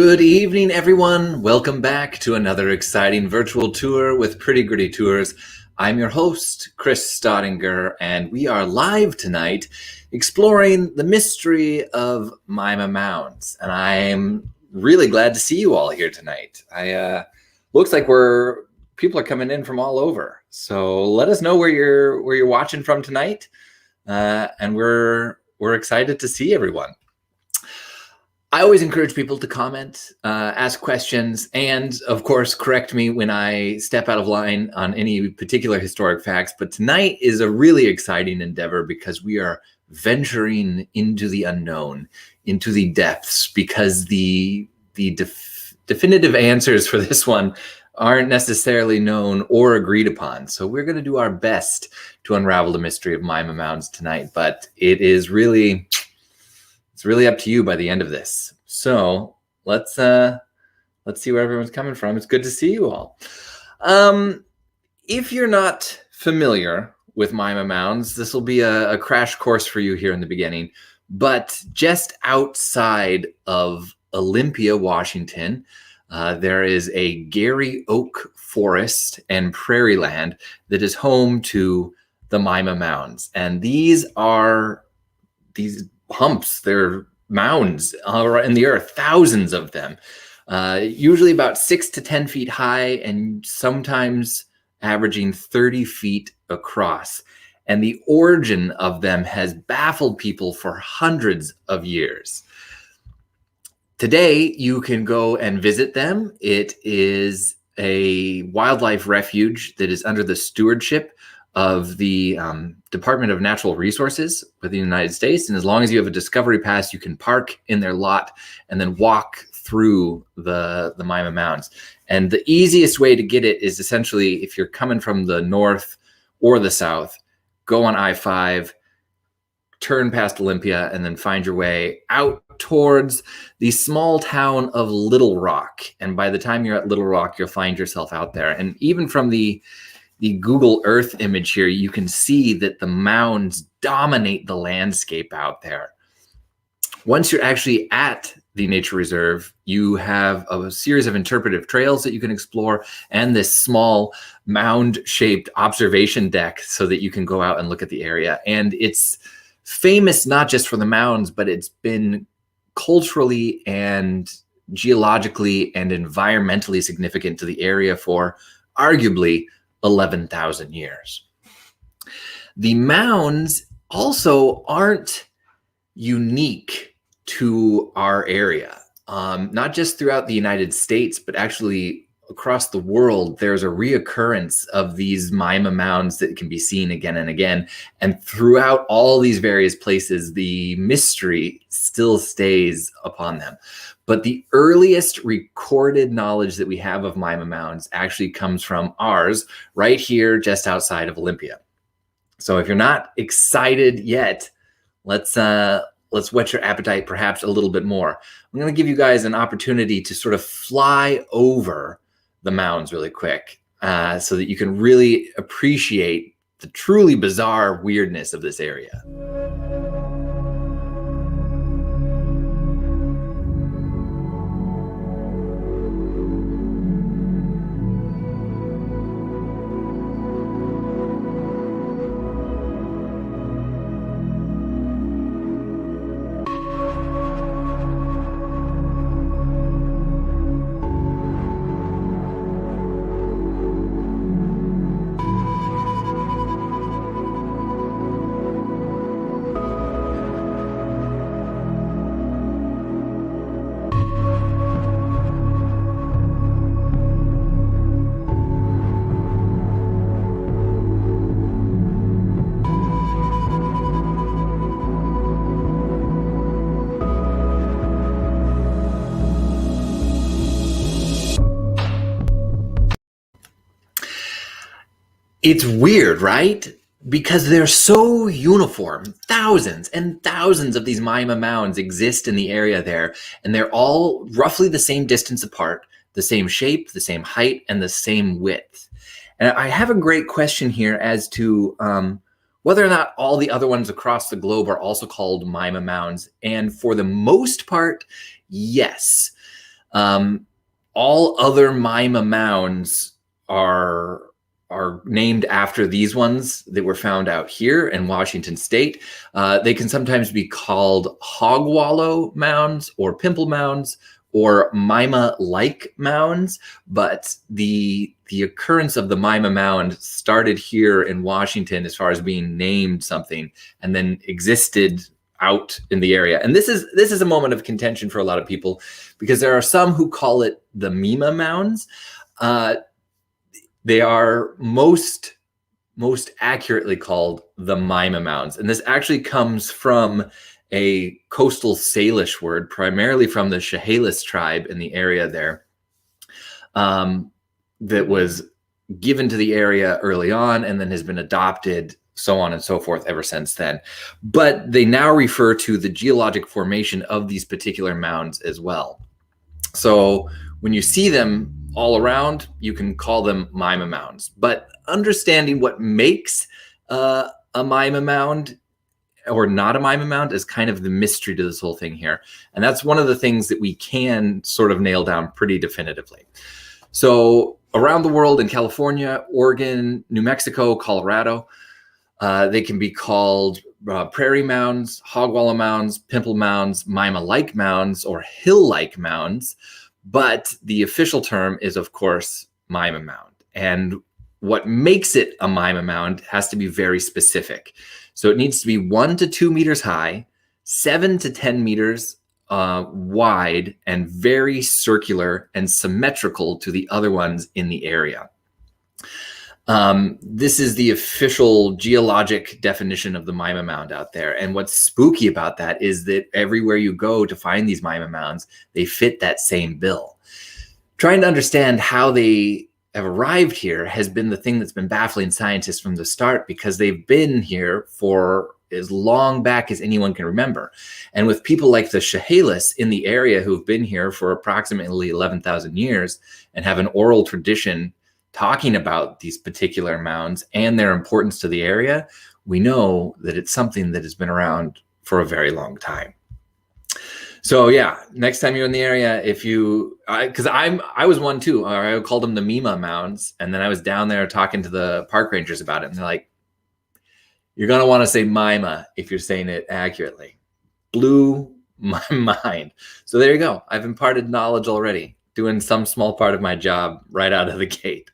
Good evening, everyone. Welcome back to another exciting virtual tour with Pretty Gritty Tours. I'm your host, Chris Staudinger, and we are live tonight exploring the mystery of Mima Mounds. And I'm really glad to see you all here tonight. Looks like people are coming in from all over. So let us know where you're watching from tonight, and we're excited to see everyone. I always encourage people to comment, ask questions, and of course, correct me when I step out of line on any particular historic facts. But tonight is a really exciting endeavor because we are venturing into the unknown, into the depths, because the definitive answers for this one aren't necessarily known or agreed upon. So we're going to do our best to unravel the mystery of Mima Mounds tonight, but it's really up to you by the end of this. So let's see where everyone's coming from. It's good to see you all. If you're not familiar with Mima Mounds, this will be a crash course for you here in the beginning. But just outside of Olympia, Washington, there is a Gary oak forest and prairie land that is home to the Mima Mounds. And these humps, they're mounds in the earth, thousands of them, usually about 6 to 10 feet high and sometimes averaging 30 feet across. And the origin of them has baffled people for hundreds of years. Today, you can go and visit them. It is a wildlife refuge that is under the stewardship of the Department of Natural Resources within the United States. And as long as you have a discovery pass, you can park in their lot and then walk through the Mima Mounds. And the easiest way to get it is essentially, if you're coming from the north or the south, go on I-5, turn past Olympia, and then find your way out towards the small town of Little Rock. And by the time you're at Little Rock, you'll find yourself out there. And even from the Google Earth image here, you can see that the mounds dominate the landscape out there. Once you're actually at the nature reserve, you have a series of interpretive trails that you can explore and this small mound-shaped observation deck so that you can go out and look at the area. And it's famous not just for the mounds, but it's been culturally and geologically and environmentally significant to the area for arguably 11,000 years. The mounds also aren't unique to our area. Not just throughout the United States, but actually across the world, there's a reoccurrence of these Mima Mounds that can be seen again and again. And throughout all these various places, the mystery still stays upon them. But the earliest recorded knowledge that we have of Mima Mounds actually comes from ours right here just outside of Olympia. So if you're not excited yet, let's whet your appetite perhaps a little bit more. I'm going to give you guys an opportunity to sort of fly over the mounds really quick so that you can really appreciate the truly bizarre weirdness of this area. It's weird, right? Because they're so uniform. Thousands and thousands of these Mima Mounds exist in the area there, and they're all roughly the same distance apart, the same shape, the same height, and the same width. And I have a great question here as to whether or not all the other ones across the globe are also called Mima Mounds. And for the most part, yes. All other Mima mounds are named after these ones that were found out here in Washington State. They can sometimes be called hog wallow mounds or pimple mounds or Mima-like mounds, but the occurrence of the Mima mound started here in Washington as far as being named something, and then existed out in the area. And this is a moment of contention for a lot of people, because there are some who call it the Mima mounds. They are most accurately called the Mima mounds, and this actually comes from a coastal Salish word, primarily from the Chehalis tribe in the area there, that was given to the area early on and then has been adopted, so on and so forth, ever since then. But they now refer to the geologic formation of these particular mounds as well. So when you see them all around, you can call them Mima mounds. But understanding what makes a Mima mound or not a Mima mound is kind of the mystery to this whole thing here. And that's one of the things that we can sort of nail down pretty definitively. So around the world, in California, Oregon, New Mexico, Colorado, they can be called prairie mounds, hog wallow mounds, pimple mounds, Mima-like mounds, or hill-like mounds. But the official term is, of course, Mima mound. And what makes it a Mima mound has to be very specific. So it needs to be 1 to 2 meters high, 7 to 10 meters wide, and very circular and symmetrical to the other ones in the area. This is the official geologic definition of the Mima mound out there. And what's spooky about that is that everywhere you go to find these Mima mounds, they fit that same bill. Trying to understand how they have arrived here has been the thing that's been baffling scientists from the start, because they've been here for as long back as anyone can remember. And with people like the Chehalis in the area who've been here for approximately 11,000 years and have an oral tradition talking about these particular mounds and their importance to the area, we know that it's something that has been around for a very long time. So yeah, next time you're in the area, because I was one too, I called them the Mima mounds, and then I was down there talking to the park rangers about it, and they're like, you're gonna want to say Mima if you're saying it accurately. Blew my mind. So there you go. I've imparted knowledge already, doing some small part of my job right out of the gate.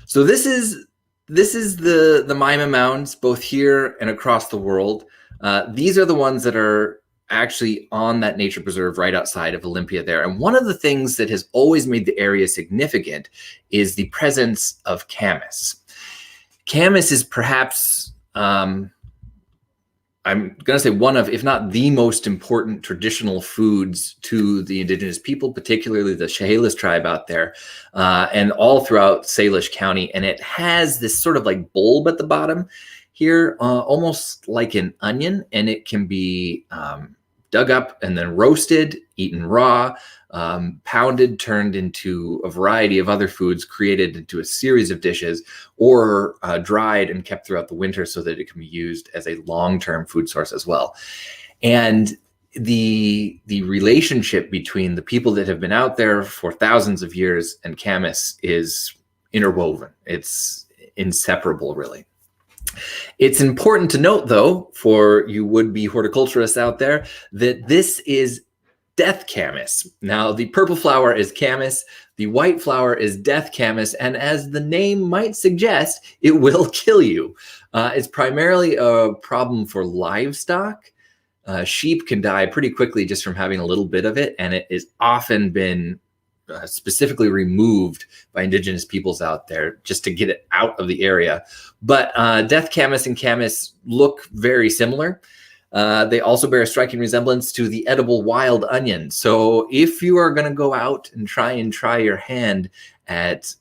So this is the Mima mounds, both here and across the world. These are the ones that are actually on that nature preserve right outside of Olympia there. And one of the things that has always made the area significant is the presence of camas. Camas is perhaps, I'm going to say one of, if not the most important traditional foods to the indigenous people, particularly the Chehalis tribe out there, and all throughout Salish County. And it has this sort of like bulb at the bottom here, almost like an onion, and it can be dug up and then roasted, eaten raw, pounded, turned into a variety of other foods, created into a series of dishes, or dried and kept throughout the winter so that it can be used as a long-term food source as well. And the relationship between the people that have been out there for thousands of years and camas is interwoven. It's inseparable, really. It's important to note, though, for you would-be horticulturists out there, that this is death camas. Now, the purple flower is camas, the white flower is death camas, and as the name might suggest, it will kill you. It's primarily a problem for livestock. Sheep can die pretty quickly just from having a little bit of it, and it has often been specifically removed by indigenous peoples out there just to get it out of the area. But death camas and camas look very similar. They also bear a striking resemblance to the edible wild onion. So if you are going to go out and try your hand at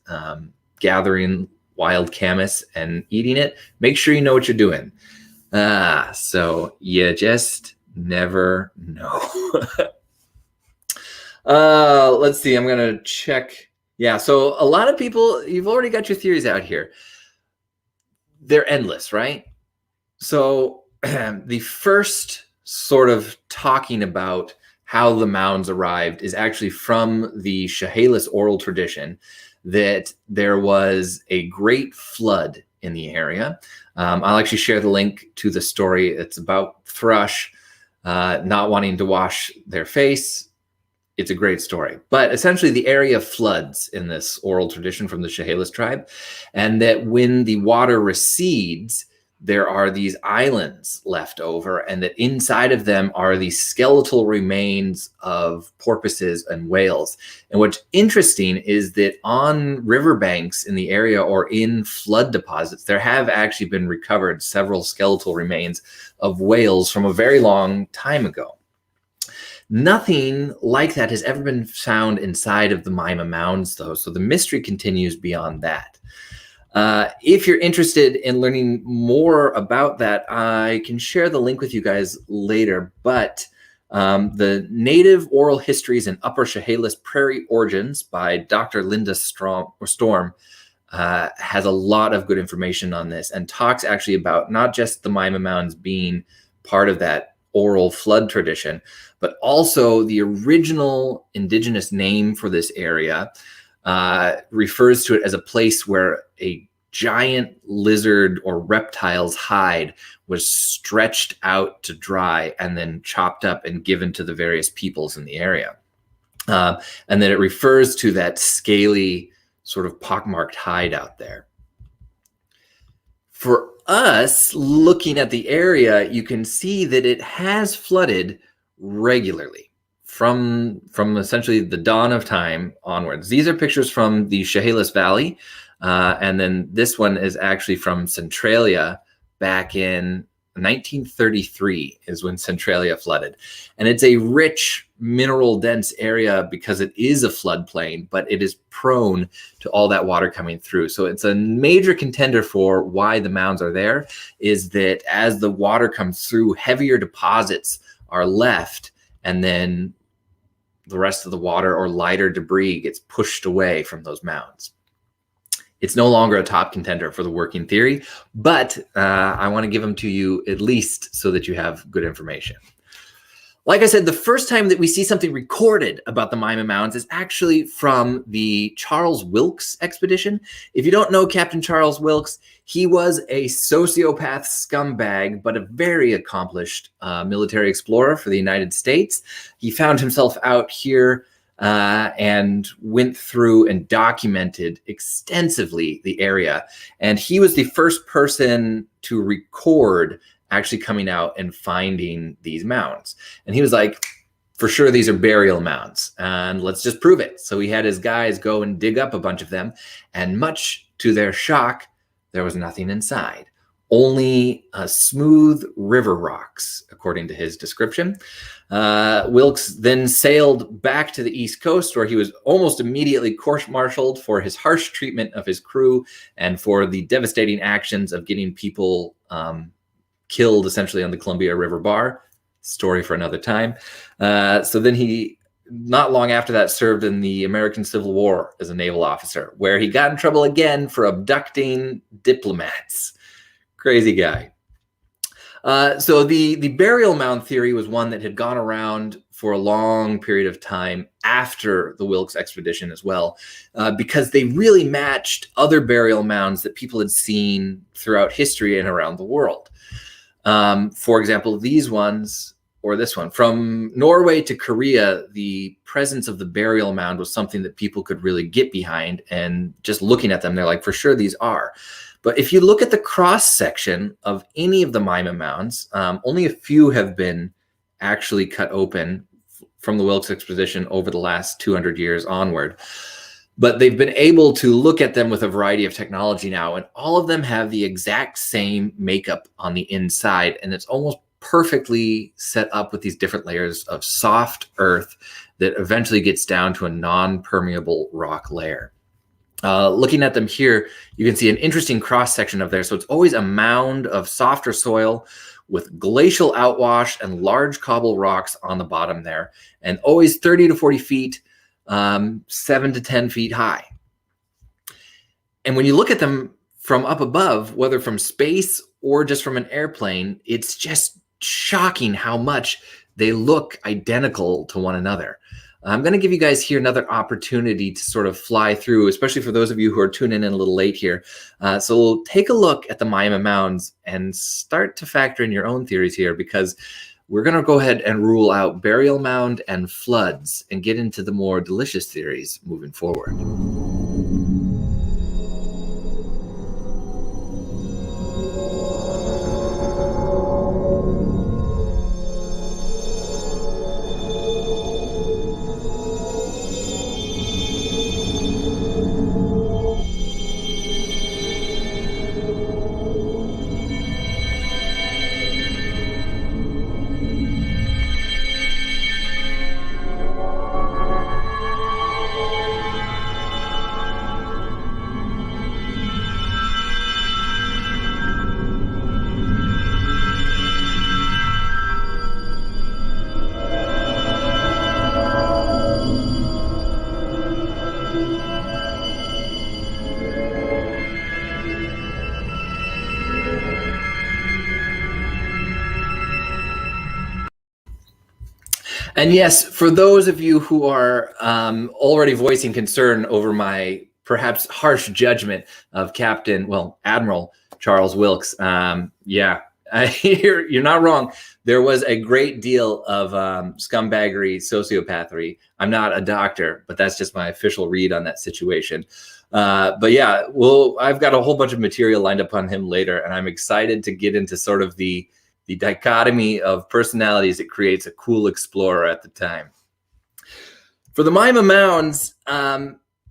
gathering wild camas and eating it, make sure you know what you're doing. So you just never know. Let's see. I'm going to check. Yeah. So a lot of people, you've already got your theories out here. They're endless, right? So the first sort of talking about how the mounds arrived is actually from the Chehalis oral tradition that there was a great flood in the area. I'll actually share the link to the story. It's about thrush not wanting to wash their face. It's a great story. But essentially, the area floods in this oral tradition from the Chehalis tribe, and that when the water recedes, there are these islands left over, and that inside of them are these skeletal remains of porpoises and whales. And what's interesting is that on riverbanks in the area or in flood deposits, there have actually been recovered several skeletal remains of whales from a very long time ago. Nothing like that has ever been found inside of the Mima Mounds, though, so the mystery continues beyond that. If you're interested in learning more about that, I can share the link with you guys later, but the Native Oral Histories in Upper Chehalis Prairie Origins by Dr. Linda Storm has a lot of good information on this and talks actually about not just the Mima Mounds being part of that oral flood tradition, but also the original indigenous name for this area refers to it as a place where a giant lizard or reptile's hide was stretched out to dry and then chopped up and given to the various peoples in the area. And then it refers to that scaly, sort of pockmarked hide out there. For us, looking at the area, you can see that it has flooded regularly from essentially the dawn of time onwards. These are pictures from the Chehalis Valley, and then this one is actually from Centralia back in 1933 is when Centralia flooded. And it's a rich, mineral-dense area because it is a floodplain, but it is prone to all that water coming through. So it's a major contender for why the mounds are there, is that as the water comes through, heavier deposits are left, and then the rest of the water or lighter debris gets pushed away from those mounds. It's no longer a top contender for the working theory, but I want to give them to you at least so that you have good information. Like I said, the first time that we see something recorded about the Mima Mounds is actually from the Charles Wilkes expedition. If you don't know Captain Charles Wilkes, he was a sociopath scumbag, but a very accomplished military explorer for the United States. He found himself out here and went through and documented extensively the area. And he was the first person to record actually coming out and finding these mounds. And he was like, for sure, these are burial mounds, and let's just prove it. So he had his guys go and dig up a bunch of them, and much to their shock, there was nothing inside. Only smooth river rocks, according to his description. Wilkes then sailed back to the East Coast, where he was almost immediately court-martialed for his harsh treatment of his crew and for the devastating actions of getting people killed, essentially, on the Columbia River Bar. Story for another time. So then he, not long after that, served in the American Civil War as a naval officer, where he got in trouble again for abducting diplomats. Crazy guy. So the burial mound theory was one that had gone around for a long period of time after the Wilkes expedition as well, because they really matched other burial mounds that people had seen throughout history and around the world. For example, these ones, or this one, from Norway to Korea, the presence of the burial mound was something that people could really get behind, and just looking at them, they're like, for sure, these are. But if you look at the cross-section of any of the Mima Mounds, only a few have been actually cut open from the Wilkes expedition over the last 200 years onward. But they've been able to look at them with a variety of technology now, and all of them have the exact same makeup on the inside, and it's almost perfectly set up with these different layers of soft earth that eventually gets down to a non-permeable rock layer. Looking at them here, you can see an interesting cross-section of there. So it's always a mound of softer soil with glacial outwash and large cobble rocks on the bottom there, and always 30 to 40 feet, 7 to 10 feet high. And when you look at them from up above, whether from space or just from an airplane, it's just shocking how much they look identical to one another. I'm going to give you guys here another opportunity to sort of fly through, especially for those of you who are tuning in a little late here. So we'll take a look at the Mima Mounds and start to factor in your own theories here, because we're going to go ahead and rule out burial mound and floods and get into the more delicious theories moving forward. And yes, for those of you who are already voicing concern over my perhaps harsh judgment of Admiral Charles Wilkes, yeah, you're not wrong. There was a great deal of scumbaggery, sociopathy. I'm not a doctor, but that's just my official read on that situation. But yeah, I've got a whole bunch of material lined up on him later, and I'm excited to get into sort of the dichotomy of personalities that creates a cool explorer at the time. For the Mima Mounds,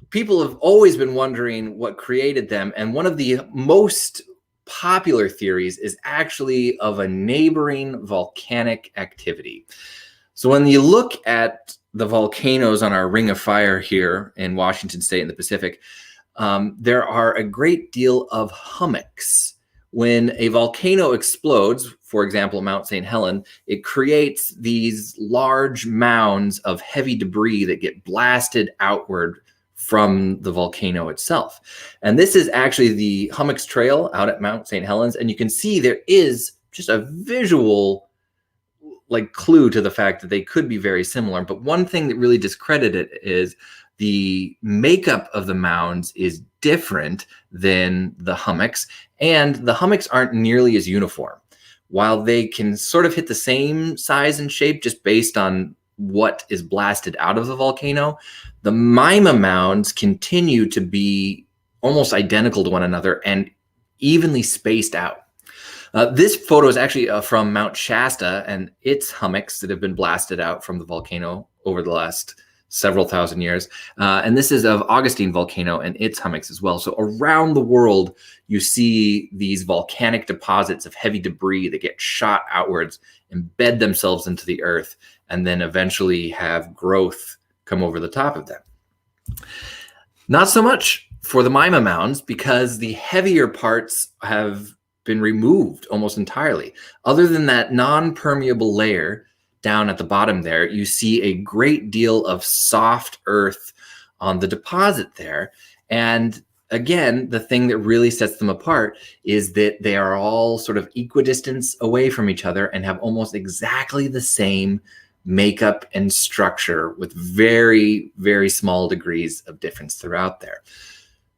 people have always been wondering what created them, and one of the most popular theories is actually of a neighboring volcanic activity. So when you look at the volcanoes on our Ring of Fire here in Washington State in the Pacific, there are a great deal of hummocks. When a volcano explodes, for example, Mount St. Helens, it creates these large mounds of heavy debris that get blasted outward from the volcano itself. And this is actually the Hummocks Trail out at Mount St. Helens. And you can see there is just a visual clue to the fact that they could be very similar. But one thing that really discredited it is the makeup of the mounds is different than the hummocks, and the hummocks aren't nearly as uniform. While they can sort of hit the same size and shape just based on what is blasted out of the volcano, the Mima Mounds continue to be almost identical to one another and evenly spaced out. This photo is actually from Mount Shasta and its hummocks that have been blasted out from the volcano over the last several thousand years. And this is of Augustine volcano and its hummocks as well. So around the world, you see these volcanic deposits of heavy debris that get shot outwards, embed themselves into the earth, and then eventually have growth come over the top of them. Not so much for the Mima Mounds, because the heavier parts have been removed almost entirely. Other than that non-permeable layer down at the bottom there, you see a great deal of soft earth on the deposit there. And again, the thing that really sets them apart is that they are all sort of equidistance away from each other and have almost exactly the same makeup and structure with very, very small degrees of difference throughout there.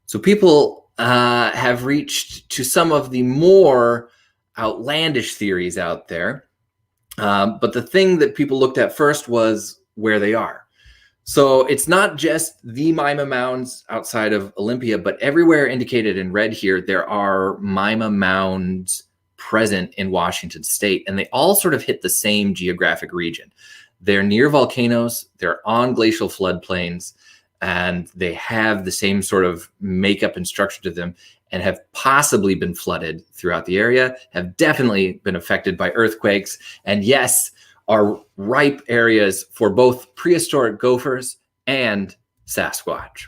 So people have reached to some of the more outlandish theories out there. But the thing that people looked at first was where they are. So it's not just the Mima Mounds outside of Olympia, but everywhere indicated in red here, there are Mima Mounds present in Washington State, and they all sort of hit the same geographic region. They're near volcanoes, they're on glacial floodplains, and they have the same sort of makeup and structure to them, and have possibly been flooded throughout the area, have definitely been affected by earthquakes, and yes, are ripe areas for both prehistoric gophers and Sasquatch.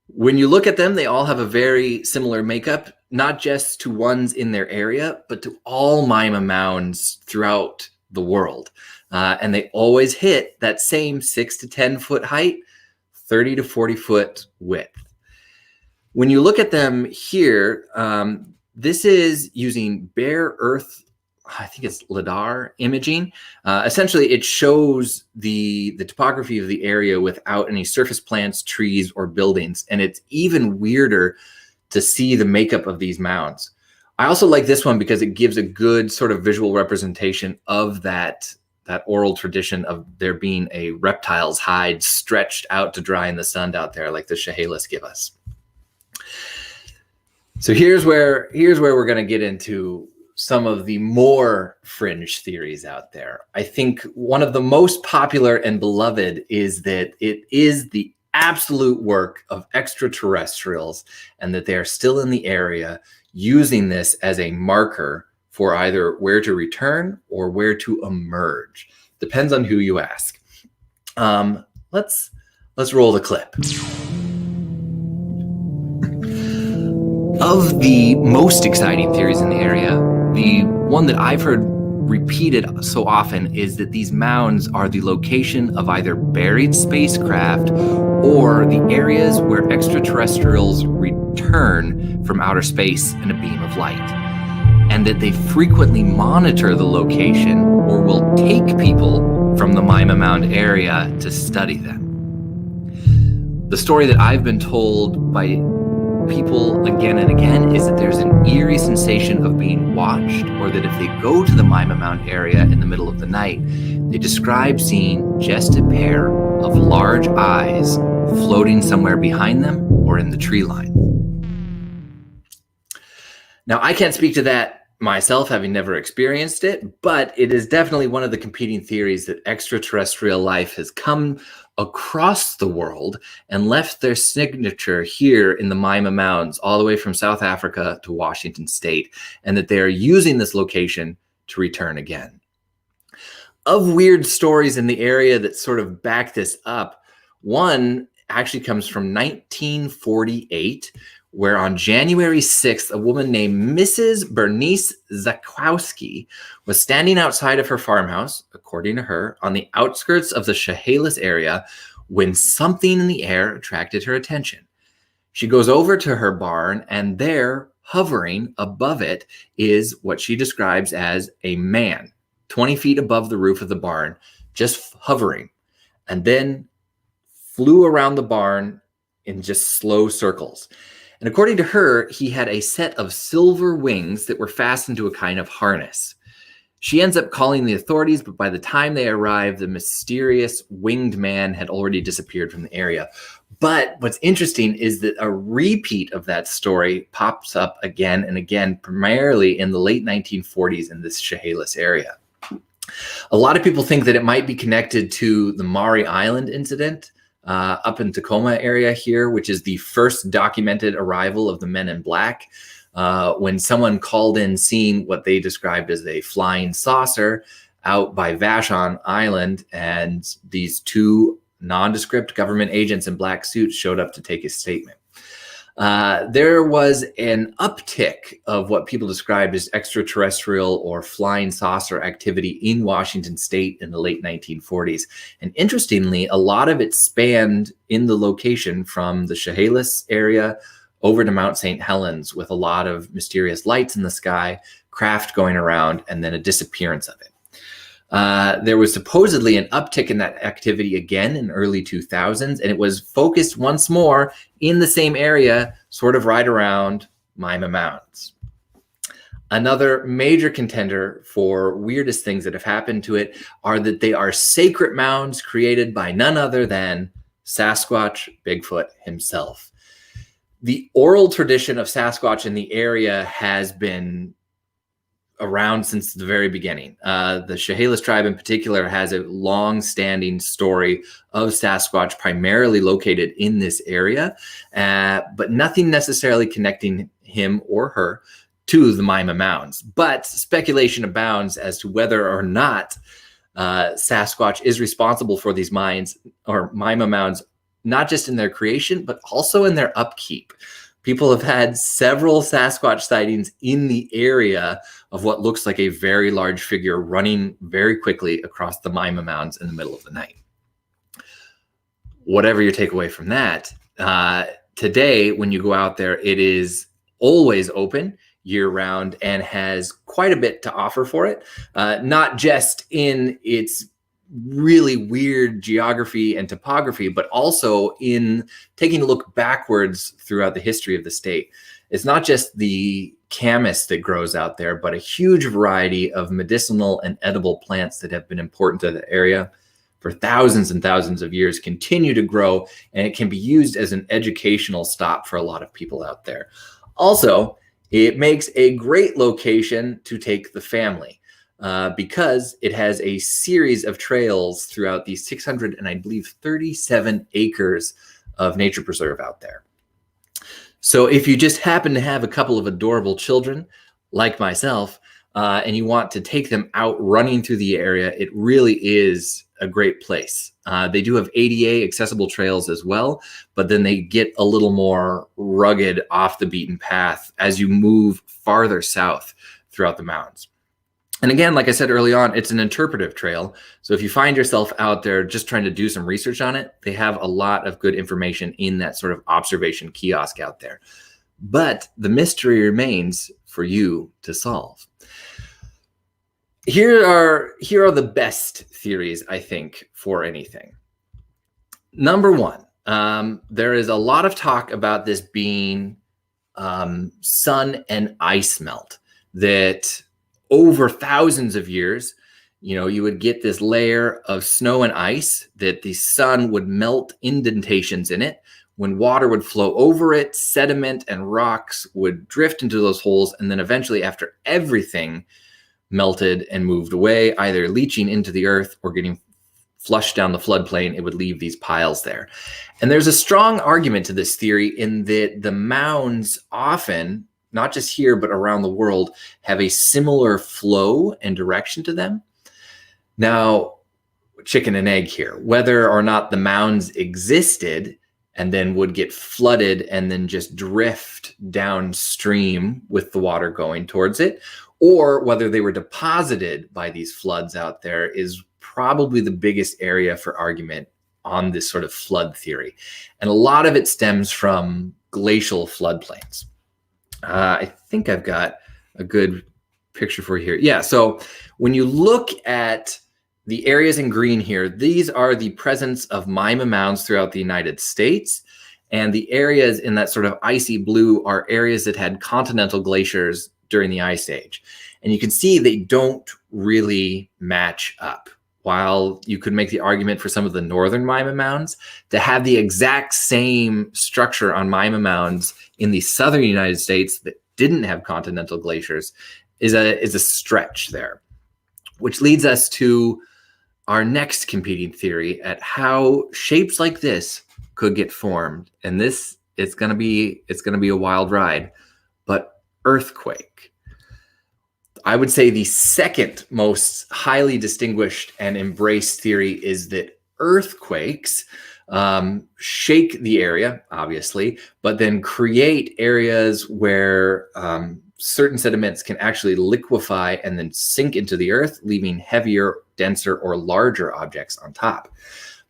When you look at them, they all have a very similar makeup, not just to ones in their area, but to all Mima Mounds throughout the world. And they always hit that same 6 to 10 foot height, 30 to 40 foot width. When you look at them here, this is using bare earth I think it's LIDAR imaging. Essentially, it shows the topography of the area without any surface plants, trees, or buildings. And it's even weirder to see the makeup of these mounds. I also like this one because it gives a good sort of visual representation of that oral tradition of there being a reptile's hide stretched out to dry in the sun out there, like the Chehalis give us. So here's where we're going to get into some of the more fringe theories out there. I think one of the most popular and beloved is that it is the absolute work of extraterrestrials and that they are still in the area using this as a marker for either where to return or where to emerge. Depends on who you ask. Let's roll the clip. Of the most exciting theories in the area, the one that I've heard repeated so often is that these mounds are the location of either buried spacecraft or the areas where extraterrestrials return from outer space in a beam of light, and that they frequently monitor the location or will take people from the Mima Mound area to study them. The story that I've been told by people again and again is that there's an eerie sensation of being watched, or that if they go to the Mima Mound area in the middle of the night, they describe seeing just a pair of large eyes floating somewhere behind them or in the tree line. Now, I can't speak to that myself, having never experienced it, but it is definitely one of the competing theories that extraterrestrial life has come across the world and left their signature here in the Mima Mounds, all the way from South Africa to Washington State, and that they are using this location to return again. Of weird stories in the area that sort of back this up, one actually comes from 1948, where on January 6th, a woman named Mrs. Bernice Zakowski was standing outside of her farmhouse, according to her, on the outskirts of the Chehalis area, when something in the air attracted her attention. She goes over to her barn, and there, hovering above it, is what she describes as a man, 20 feet above the roof of the barn, just hovering, and then flew around the barn in just slow circles. And according to her, he had a set of silver wings that were fastened to a kind of harness. She ends up calling the authorities, but by the time they arrived, the mysterious winged man had already disappeared from the area. But what's interesting is that a repeat of that story pops up again and again, primarily in the late 1940s in this Chehalis area. A lot of people think that it might be connected to the Maury Island incident, up in Tacoma area here, which is the first documented arrival of the Men in Black, when someone called in seeing what they described as a flying saucer out by Vashon Island, and these two nondescript government agents in black suits showed up to take his statement. There was an uptick of what people described as extraterrestrial or flying saucer activity in Washington State in the late 1940s. And interestingly, a lot of it spanned in the location from the Chehalis area over to Mount St. Helens, with a lot of mysterious lights in the sky, craft going around, and then a disappearance of it. There was supposedly an uptick in that activity again in early 2000s, and it was focused once more in the same area, sort of right around Mima Mounds. Another major contender for weirdest things that have happened to it are that they are sacred mounds created by none other than Sasquatch Bigfoot himself. The oral tradition of Sasquatch in the area has been around since the very beginning. The Chehalis tribe in particular has a long-standing story of Sasquatch primarily located in this area, but nothing necessarily connecting him or her to the Mima Mounds. But speculation abounds as to whether or not Sasquatch is responsible for these mines or Mima Mounds, not just in their creation, but also in their upkeep. People have had several Sasquatch sightings in the area of what looks like a very large figure running very quickly across the Mima Mounds in the middle of the night. Whatever your takeaway from that, today, when you go out there, it is always open. year-round and has quite a bit to offer for it, not just in its really weird geography and topography, but also in taking a look backwards throughout the history of the state. It's not just the camas that grows out there, but a huge variety of medicinal and edible plants that have been important to the area for thousands and thousands of years continue to grow, and it can be used as an educational stop for a lot of people out there. Also, it makes a great location to take the family. Because it has a series of trails throughout the 600 and I believe 37 acres of nature preserve out there. So if you just happen to have a couple of adorable children like myself, and you want to take them out running through the area, it really is a great place. They do have ADA accessible trails as well, but then they get a little more rugged off the beaten path as you move farther south throughout the mounds. And again, like I said early on, it's an interpretive trail. So if you find yourself out there just trying to do some research on it, they have a lot of good information in that sort of observation kiosk out there. But the mystery remains for you to solve. Here are the best theories, I think, for anything. Number one, there is a lot of talk about this being sun and ice melt, that over thousands of years, you would get this layer of snow and ice that the sun would melt indentations in it. When water would flow over it, sediment and rocks would drift into those holes. And then eventually, after everything melted and moved away, either leaching into the earth or getting flushed down the floodplain, it would leave these piles there. And there's a strong argument to this theory in that the mounds often, not just here, but around the world, have a similar flow and direction to them. Now, chicken and egg here, whether or not the mounds existed and then would get flooded and then just drift downstream with the water going towards it, or whether they were deposited by these floods out there, is probably the biggest area for argument on this sort of flood theory. And a lot of it stems from glacial floodplains. I think I've got a good picture for you here. Yeah, so when you look at the areas in green here, these are the presence of Mima Mounds throughout the United States. And the areas in that sort of icy blue are areas that had continental glaciers during the Ice Age. And you can see they don't really match up. While you could make the argument for some of the northern Mima Mounds, to have the exact same structure on Mima Mounds in the southern United States that didn't have continental glaciers is a stretch there. Which leads us to our next competing theory at how shapes like this could get formed. And this it's gonna be a wild ride, but earthquake. I would say the second most highly distinguished and embraced theory is that earthquakes shake the area, obviously, but then create areas where certain sediments can actually liquefy and then sink into the earth, leaving heavier, denser, or larger objects on top.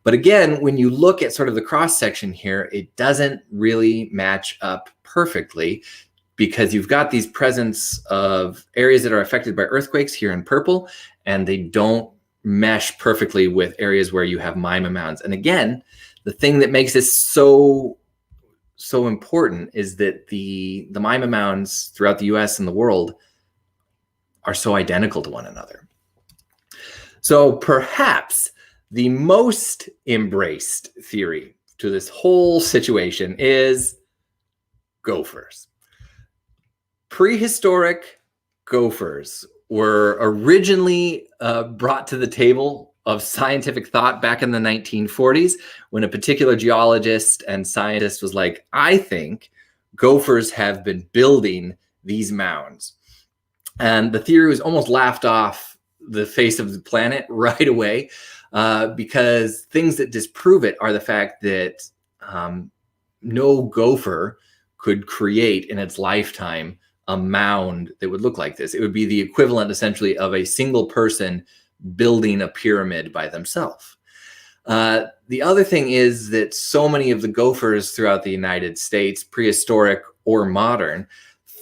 But again, when you look at sort of the cross section here, it doesn't really match up perfectly, because you've got these presence of areas that are affected by earthquakes here in purple, and they don't mesh perfectly with areas where you have Mima Mounds. And again, the thing that makes this so important is that the Mima Mounds throughout the US and the world are so identical to one another. So perhaps the most embraced theory to this whole situation is gophers. Prehistoric gophers were originally brought to the table of scientific thought back in the 1940s, when a particular geologist and scientist was like, I think gophers have been building these mounds. And the theory was almost laughed off the face of the planet right away, because things that disprove it are the fact that no gopher could create in its lifetime a mound that would look like this. It would be the equivalent essentially of a single person building a pyramid by themselves. The other thing is that so many of the gophers throughout the United States, prehistoric or modern,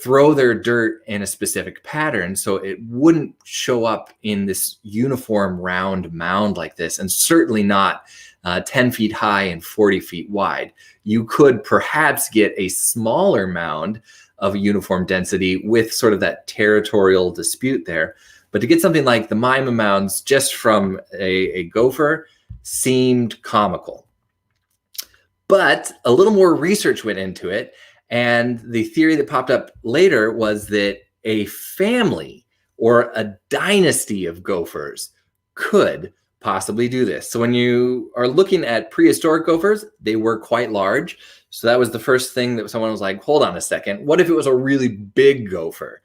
throw their dirt in a specific pattern so it wouldn't show up in this uniform round mound like this, and certainly not 10 feet high and 40 feet wide. You could perhaps get a smaller mound of a uniform density with sort of that territorial dispute there. But to get something like the Mima Mounds just from a gopher seemed comical. But a little more research went into it, and the theory that popped up later was that a family or a dynasty of gophers could possibly do this. So when you are looking at prehistoric gophers, they were quite large. So that was the first thing that someone was like, hold on a second, what if it was a really big gopher?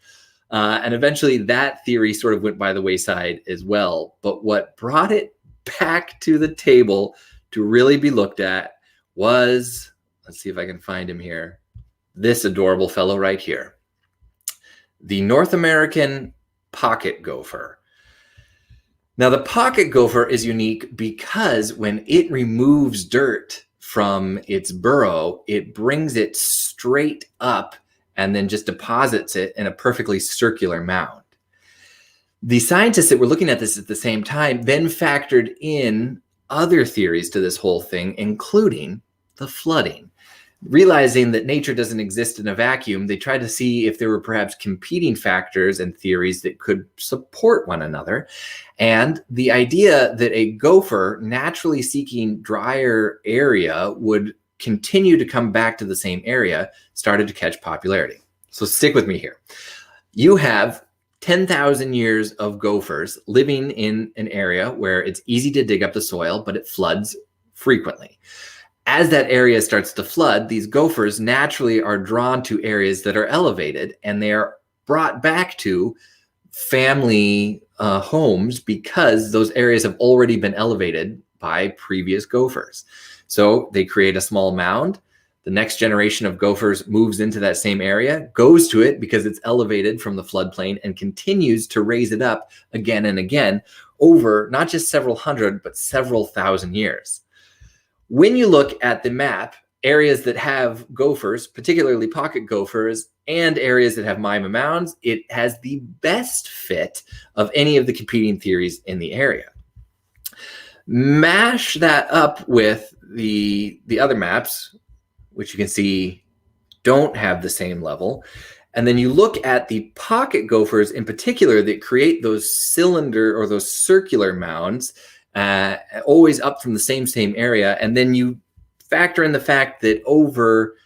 And eventually that theory sort of went by the wayside as well. But what brought it back to the table to really be looked at was, let's see if I can find him here, this adorable fellow right here, the North American pocket gopher. Now, the pocket gopher is unique because when it removes dirt from its burrow, it brings it straight up and then just deposits it in a perfectly circular mound. The scientists that were looking at this at the same time then factored in other theories to this whole thing, including the flooding. Realizing that nature doesn't exist in a vacuum, they tried to see if there were perhaps competing factors and theories that could support one another. And the idea that a gopher naturally seeking drier area would continue to come back to the same area started to catch popularity. So stick with me here. You have 10,000 years of gophers living in an area where it's easy to dig up the soil, but it floods frequently. As that area starts to flood, these gophers naturally are drawn to areas that are elevated, and they are brought back to family homes because those areas have already been elevated by previous gophers. So they create a small mound. The next generation of gophers moves into that same area, goes to it because it's elevated from the floodplain, and continues to raise it up again and again over not just several hundred, but several thousand years. When you look at the map, areas that have gophers, particularly pocket gophers, and areas that have Mima Mounds, it has the best fit of any of the competing theories in the area. Mash that up with the other maps, which you can see don't have the same level, and then you look at the pocket gophers in particular that create those cylinder or those circular mounds, always up from the same area, and then you factor in the fact that over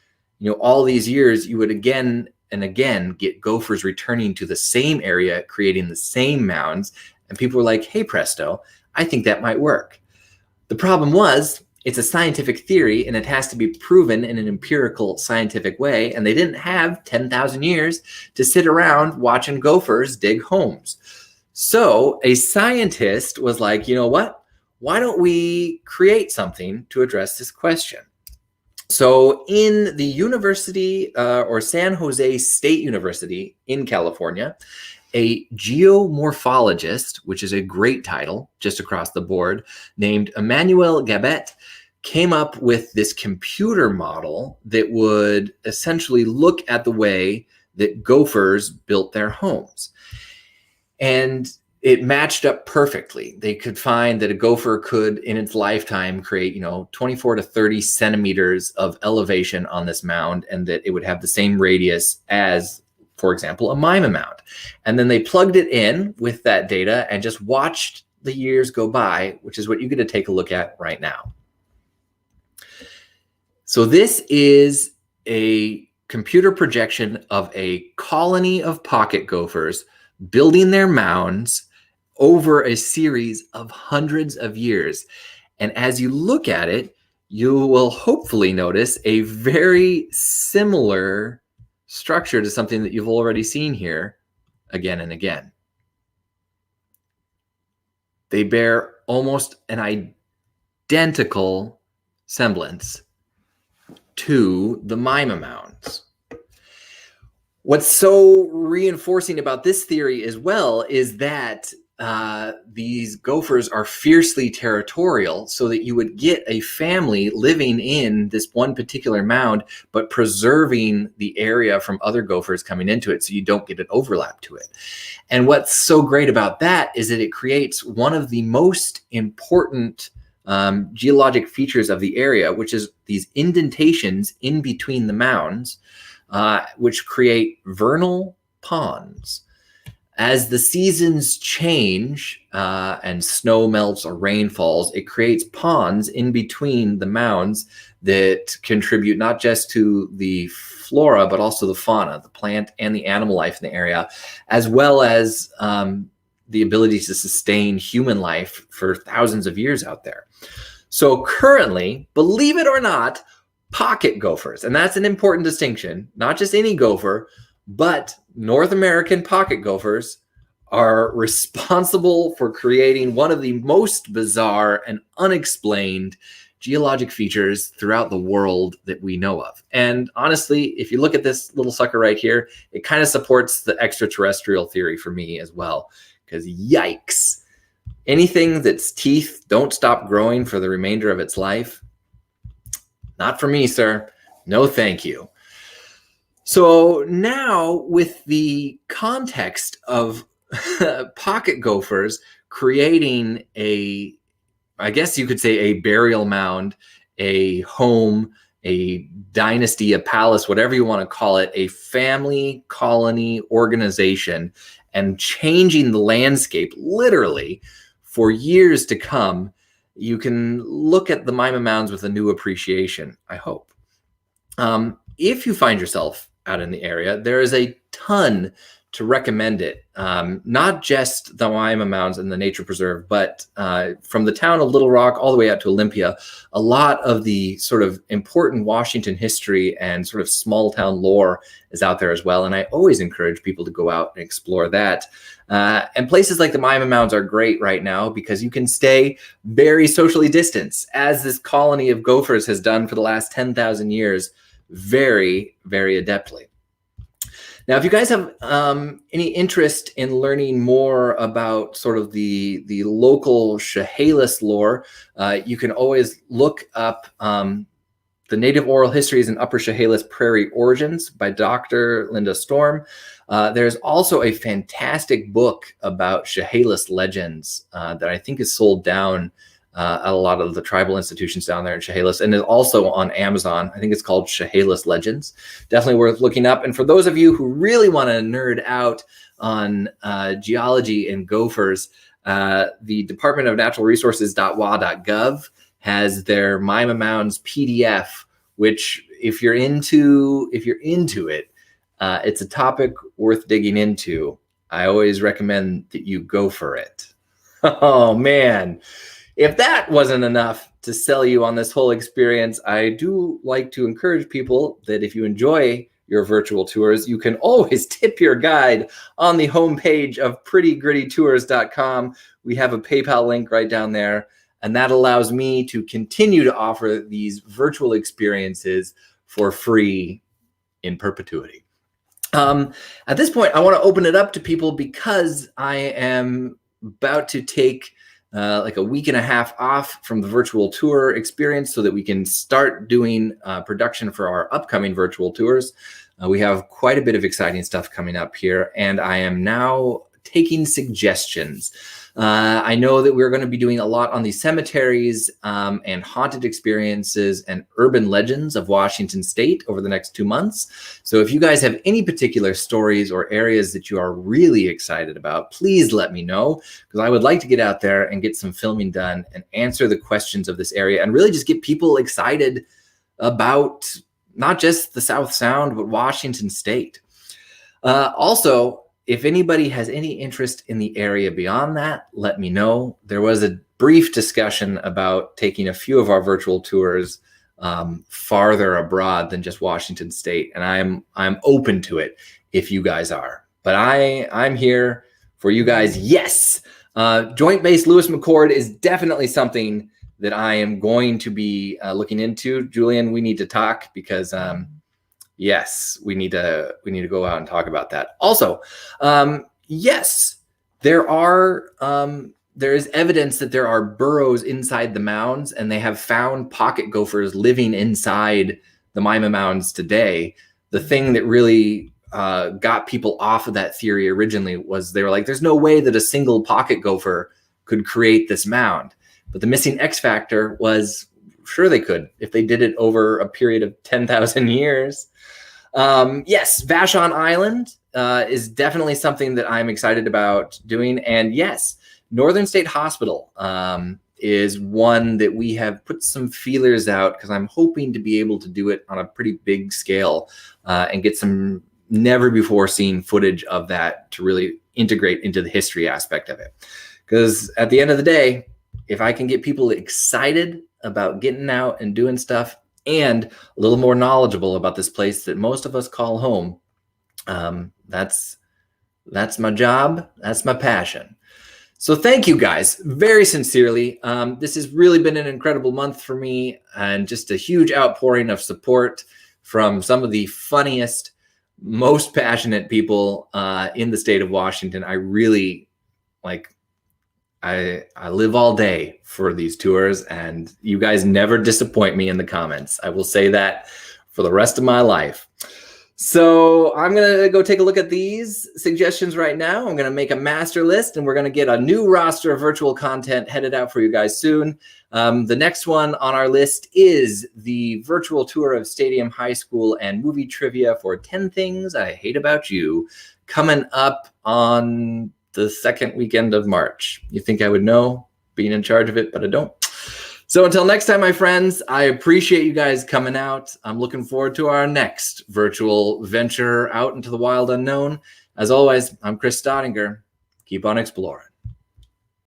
all these years you would again and again get gophers returning to the same area, creating the same mounds, and people were like, hey presto, I think that might work. The problem was, it's a scientific theory and it has to be proven in an empirical scientific way, and they didn't have 10,000 years to sit around watching gophers dig homes. So a scientist was like, you know what? Why don't we create something to address this question? So in the university or San Jose State University in California, a geomorphologist, which is a great title just across the board, named Emmanuel Gabet, came up with this computer model that would essentially look at the way that gophers built their homes. And it matched up perfectly. They could find that a gopher could, in its lifetime, create 24 to 30 centimeters of elevation on this mound, and that it would have the same radius as, for example, a Mima mound. And then they plugged it in with that data and just watched the years go by, which is what you get to take a look at right now. So this is a computer projection of a colony of pocket gophers building their mounds over a series of hundreds of years. And as you look at it, you will hopefully notice a very similar structure to something that you've already seen here again and again. They bear almost an identical semblance to the Mima Mounds. What's so reinforcing about this theory as well is that these gophers are fiercely territorial, so that you would get a family living in this one particular mound, but preserving the area from other gophers coming into it, so you don't get an overlap to it. And what's so great about that is that it creates one of the most important geologic features of the area, which is these indentations in between the mounds, which create vernal ponds. As the seasons change and snow melts or rain falls, it creates ponds in between the mounds that contribute not just to the flora, but also the fauna, the plant and the animal life in the area, as well as the ability to sustain human life for thousands of years out there. So currently, believe it or not, pocket gophers, and that's an important distinction, not just any gopher, but North American pocket gophers are responsible for creating one of the most bizarre and unexplained geologic features throughout the world that we know of. And honestly, if you look at this little sucker right here, it kind of supports the extraterrestrial theory for me as well, because yikes, anything that's teeth don't stop growing for the remainder of its life, not for me, sir. No, thank you. So now, with the context of pocket gophers creating I guess you could say, a burial mound, a home, a dynasty, a palace, whatever you want to call it, a family colony organization, and changing the landscape literally for years to come, you can look at the Mima Mounds with a new appreciation, I hope. If you find yourself out in the area, there is a ton to recommend it. Not just the Mima Mounds and the nature preserve, but from the town of Little Rock all the way out to Olympia, a lot of the sort of important Washington history and sort of small town lore is out there as well. And I always encourage people to go out and explore that. And places like the Mima Mounds are great right now because you can stay very socially distanced, as this colony of gophers has done for the last 10,000 years, very, very adeptly. Now, if you guys have any interest in learning more about sort of the local Chehalis lore, you can always look up the Native Oral Histories and Upper Chehalis Prairie Origins by Dr. Linda Storm. There's also a fantastic book about Chehalis legends that I think is sold down at a lot of the tribal institutions down there in Chehalis, and is also on Amazon. I think it's called Chehalis Legends. Definitely worth looking up. And for those of you who really want to nerd out on geology and gophers, the Department of Natural Resources.wa.gov has their Mima Mounds PDF, which if you're into it, it's a topic worth digging into. I always recommend that you go for it. Oh man. If that wasn't enough to sell you on this whole experience, I do like to encourage people that if you enjoy your virtual tours, you can always tip your guide on the homepage of prettygrittytours.com. We have a PayPal link right down there, and that allows me to continue to offer these virtual experiences for free in perpetuity. At this point, I want to open it up to people because I am about to take like a week and a half off from the virtual tour experience so that we can start doing production for our upcoming virtual tours. We have quite a bit of exciting stuff coming up here, and I am now taking suggestions. I know that we're going to be doing a lot on the cemeteries and haunted experiences and urban legends of Washington State over the next 2 months. So if you guys have any particular stories or areas that you are really excited about, please let me know, because I would like to get out there and get some filming done and answer the questions of this area and really just get people excited about not just the South Sound, but Washington State. Also, if anybody has any interest in the area beyond that, let me know. There was a brief discussion about taking a few of our virtual tours farther abroad than just Washington State, and I'm open to it if you guys are. But I'm here for you guys. Yes, Joint Base Lewis McChord is definitely something that I am going to be looking into. Julian, we need to talk because yes, we need to go out and talk about that. Also, yes, There is evidence that there are burrows inside the mounds, and they have found pocket gophers living inside the Mima Mounds today. The thing that really got people off of that theory originally was they were like, there's no way that a single pocket gopher could create this mound. But the missing X factor was, sure they could, if they did it over a period of 10,000 years. Yes, Vashon Island is definitely something that I'm excited about doing. And yes, Northern State Hospital is one that we have put some feelers out, because I'm hoping to be able to do it on a pretty big scale and get some never before seen footage of that to really integrate into the history aspect of it. Because at the end of the day, if I can get people excited about getting out and doing stuff and a little more knowledgeable about this place that most of us call home, that's my job. That's my passion. So thank you guys very sincerely. This has really been an incredible month for me, and just a huge outpouring of support from some of the funniest, most passionate people in the state of Washington. I really I live all day for these tours, and you guys never disappoint me in the comments. I will say that for the rest of my life. So I'm going to go take a look at these suggestions right now. I'm going to make a master list, and we're going to get a new roster of virtual content headed out for you guys soon. The next one on our list is the virtual tour of Stadium High School and movie trivia for 10 Things I Hate About You, coming up on the second weekend of March. You think I would know, being in charge of it, but I don't. So until next time, my friends, I appreciate you guys coming out. I'm looking forward to our next virtual venture out into the wild unknown. As always, I'm Chris Staudinger. Keep on exploring.